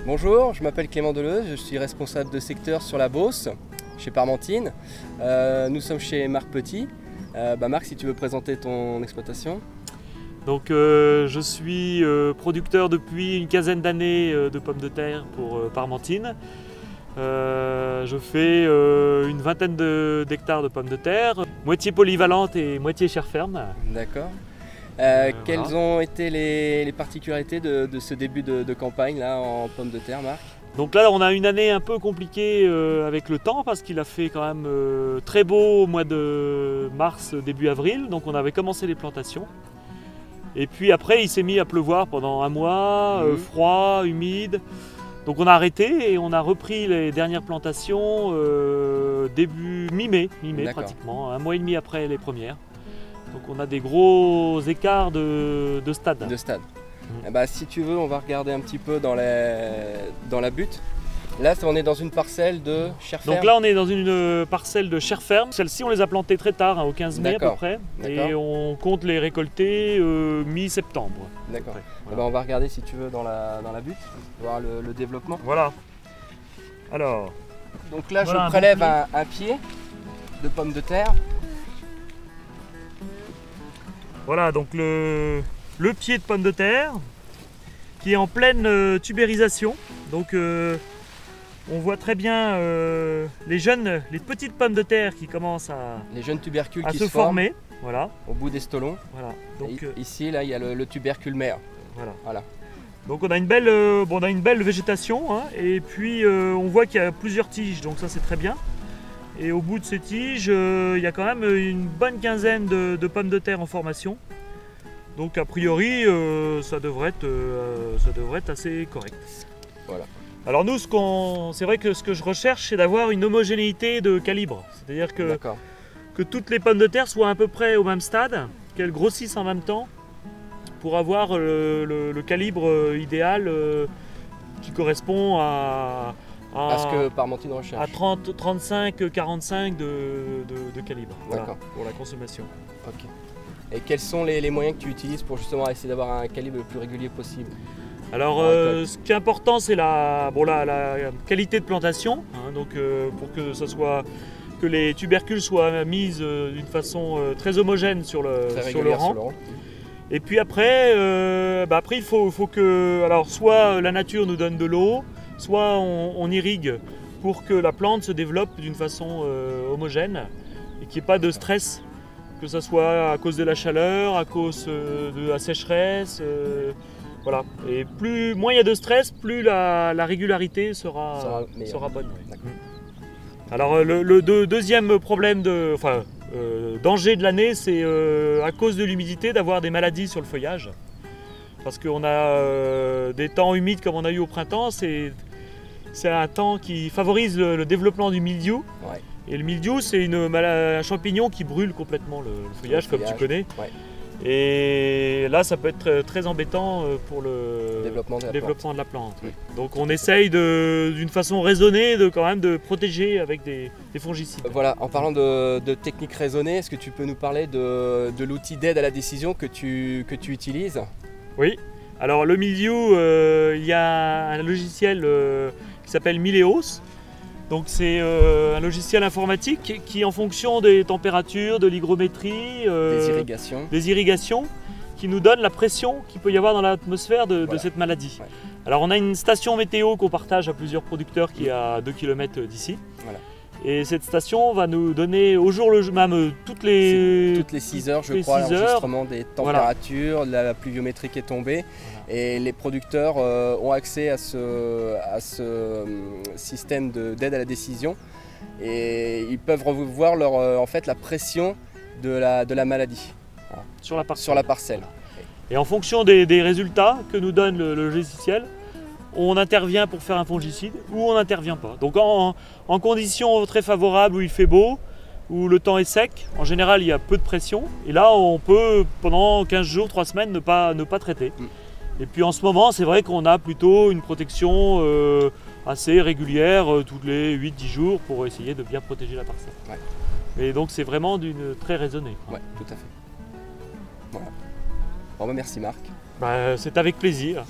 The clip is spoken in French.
Bonjour, je m'appelle Clément Deleuze, je suis responsable de secteur sur la Beauce, chez Parmentine. Nous sommes chez Marc Petit. Marc, si tu veux présenter ton exploitation. Donc je suis producteur depuis une quinzaine d'années de pommes de terre pour Parmentine. Je fais une vingtaine d'hectares de pommes de terre, moitié polyvalente et moitié chair ferme. D'accord. Voilà. Quelles ont été les particularités de ce début de campagne là, en pommes de terre, Marc? Donc là on a une année un peu compliquée avec le temps parce qu'il a fait quand même très beau au mois de mars, début avril, donc on avait commencé les plantations. Et puis après il s'est mis à pleuvoir pendant un mois, froid, humide. Donc on a arrêté et on a repris les dernières plantations début mi-mai pratiquement, un mois et demi après les premières. Donc on a des gros écarts de stade. Si tu veux, on va regarder un petit peu dans la butte. Là, on est dans une parcelle de chair ferme. Donc là, on est dans une parcelle de chair ferme. Celles-ci, on les a plantées très tard, au 15 mai à peu près. Et on compte les récolter mi-septembre. D'accord. Voilà. On va regarder, si tu veux, dans la butte, voir le développement. Voilà. Alors. Donc là, je prélève un pied de pommes de terre. Voilà, donc le pied de pomme de terre qui est en pleine tubérisation. Donc on voit très bien les petites pommes de terre qui commencent les jeunes tubercules à qui se former. Voilà. Au bout des stolons. Voilà. Donc, ici, là, il y a le tubercule mère. Voilà. Donc on a une belle végétation, hein, et puis on voit qu'il y a plusieurs tiges, donc ça c'est très bien. Et au bout de ces tiges, il y a quand même une bonne quinzaine de pommes de terre en formation. Donc a priori, ça devrait être assez correct. Voilà. Alors nous, c'est vrai que ce que je recherche, c'est d'avoir une homogénéité de calibre. C'est-à-dire que toutes les pommes de terre soient à peu près au même stade, qu'elles grossissent en même temps, pour avoir le calibre idéal qui correspond à ce que Parmentine recherche. À 30, 35, 45 de calibre, voilà, pour la consommation. Ok. Et quels sont les moyens que tu utilises pour justement essayer d'avoir un calibre le plus régulier possible? Alors ce qui est important, c'est la qualité de plantation, hein, donc pour que les tubercules soient mis d'une façon très homogène sur le rang. Et puis après, il faut que soit la nature nous donne de l'eau, soit on irrigue pour que la plante se développe d'une façon homogène et qu'il n'y ait pas de stress, que ce soit à cause de la chaleur, à cause de la sécheresse. Voilà. Et moins il y a de stress, plus la régularité sera bonne. Alors le deuxième problème danger de l'année, c'est à cause de l'humidité d'avoir des maladies sur le feuillage. Parce qu'on a des temps humides comme on a eu au printemps, c'est un temps qui favorise le développement du mildiou. Ouais. Et le mildiou, c'est un champignon qui brûle complètement le feuillage, comme tu connais. Ouais. Et là, ça peut être très embêtant pour le développement de la plante. Oui. Donc on essaye d'une façon raisonnée quand même de protéger avec des fongicides. Voilà, en parlant de techniques raisonnées, est-ce que tu peux nous parler de l'outil d'aide à la décision que tu utilises? Oui, alors le mildiou, il y a un logiciel qui s'appelle Mileos. Donc c'est un logiciel informatique qui, en fonction des températures, de l'hygrométrie, des irrigations, qui nous donne la pression qu'il peut y avoir dans l'atmosphère de cette maladie. Ouais. Alors on a une station météo qu'on partage à plusieurs producteurs qui est à 2 km d'ici. Voilà. Et cette station va nous donner au jour le même toutes les 6 heures, je crois, l'enregistrement des températures, la pluviométrie qui est tombée. Voilà. Et les producteurs ont accès à ce système d'aide à la décision. Et ils peuvent revoir la pression de la maladie. Voilà. Sur la parcelle. Voilà. Et en fonction des résultats que nous donne le logiciel, on intervient pour faire un fongicide ou on n'intervient pas. Donc en conditions très favorables où il fait beau, où le temps est sec, en général il y a peu de pression. Et là on peut pendant 15 jours, 3 semaines ne pas traiter. Et puis en ce moment c'est vrai qu'on a plutôt une protection assez régulière tous les 8-10 jours pour essayer de bien protéger la parcelle. Ouais. Et donc c'est vraiment très raisonné. Oui, tout à fait. Voilà. Bon, merci Marc. C'est avec plaisir.